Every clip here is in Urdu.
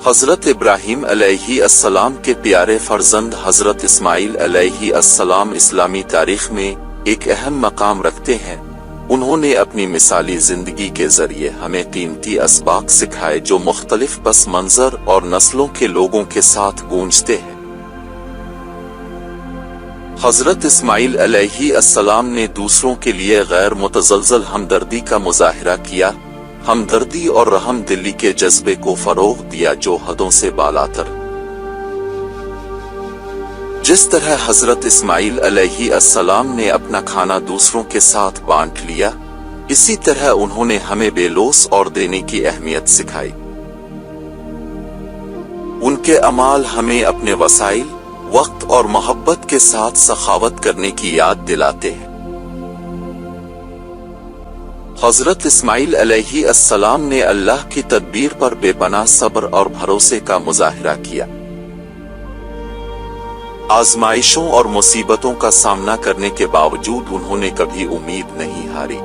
حضرت ابراہیم علیہ السلام کے پیارے فرزند حضرت اسماعیل علیہ السلام اسلامی تاریخ میں ایک اہم مقام رکھتے ہیں۔ انہوں نے اپنی مثالی زندگی کے ذریعے ہمیں قیمتی اسباق سکھائے جو مختلف پس منظر اور نسلوں کے لوگوں کے ساتھ گونجتے ہیں۔ حضرت اسماعیل علیہ السلام نے دوسروں کے لیے غیر متزلزل ہمدردی کا مظاہرہ کیا، ہمدردی اور رحم دلی کے جذبے کو فروغ دیا جو حدوں سے بالاتر۔ جس طرح حضرت اسماعیل علیہ السلام نے اپنا کھانا دوسروں کے ساتھ بانٹ لیا، اسی طرح انہوں نے ہمیں بے لوث اور دینے کی اہمیت سکھائی۔ ان کے اعمال ہمیں اپنے وسائل، وقت اور محبت کے ساتھ سخاوت کرنے کی یاد دلاتے ہیں۔ حضرت اسماعیل علیہ السلام نے اللہ کی تدبیر پر بے پناہ صبر اور بھروسے کا مظاہرہ کیا۔ آزمائشوں اور مصیبتوں کا سامنا کرنے کے باوجود انہوں نے کبھی امید نہیں ہاری۔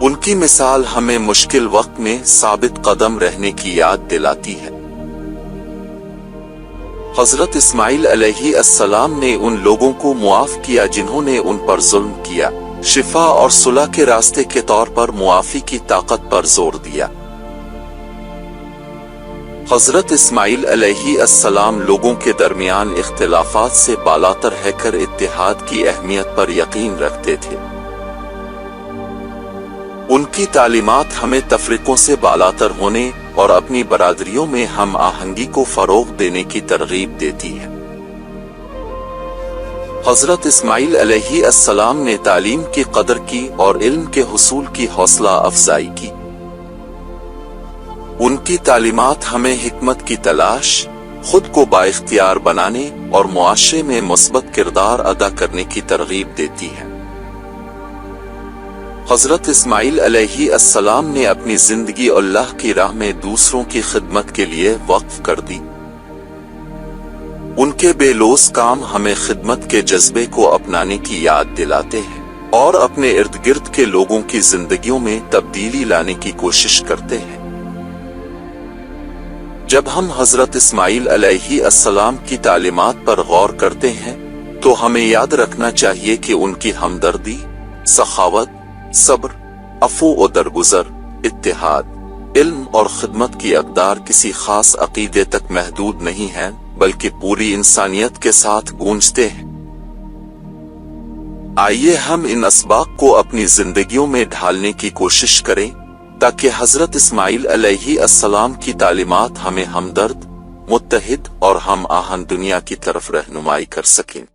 ان کی مثال ہمیں مشکل وقت میں ثابت قدم رہنے کی یاد دلاتی ہے۔ حضرت اسماعیل علیہ السلام نے ان لوگوں کو معاف کیا جنہوں نے ان پر ظلم کیا، شفا اور صلح کے راستے کے طور پر معافی کی طاقت پر زور دیا۔ حضرت اسماعیل علیہ السلام لوگوں کے درمیان اختلافات سے بالاتر ہے کر اتحاد کی اہمیت پر یقین رکھتے تھے۔ ان کی تعلیمات ہمیں تفریقوں سے بالاتر ہونے اور اپنی برادریوں میں ہم آہنگی کو فروغ دینے کی ترغیب دیتی ہے۔ حضرت اسماعیل علیہ السلام نے تعلیم کی قدر کی اور علم کے حصول کی حوصلہ افزائی کی۔ ان کی تعلیمات ہمیں حکمت کی تلاش، خود کو بااختیار بنانے اور معاشرے میں مثبت کردار ادا کرنے کی ترغیب دیتی ہے۔ حضرت اسماعیل علیہ السلام نے اپنی زندگی اللہ کی راہ میں دوسروں کی خدمت کے لیے وقف کر دی۔ ان کے بے لوث کام ہمیں خدمت کے جذبے کو اپنانے کی یاد دلاتے ہیں اور اپنے ارد گرد کے لوگوں کی زندگیوں میں تبدیلی لانے کی کوشش کرتے ہیں۔ جب ہم حضرت اسماعیل علیہ السلام کی تعلیمات پر غور کرتے ہیں تو ہمیں یاد رکھنا چاہیے کہ ان کی ہمدردی، سخاوت، صبر، عفو و درگزر، اتحاد، علم اور خدمت کی اقدار کسی خاص عقیدے تک محدود نہیں ہیں بلکہ پوری انسانیت کے ساتھ گونجتے ہیں۔ آئیے ہم ان اسباق کو اپنی زندگیوں میں ڈھالنے کی کوشش کریں تاکہ حضرت اسماعیل علیہ السلام کی تعلیمات ہمیں ہمدرد، متحد اور ہم آہنگ دنیا کی طرف رہنمائی کر سکیں۔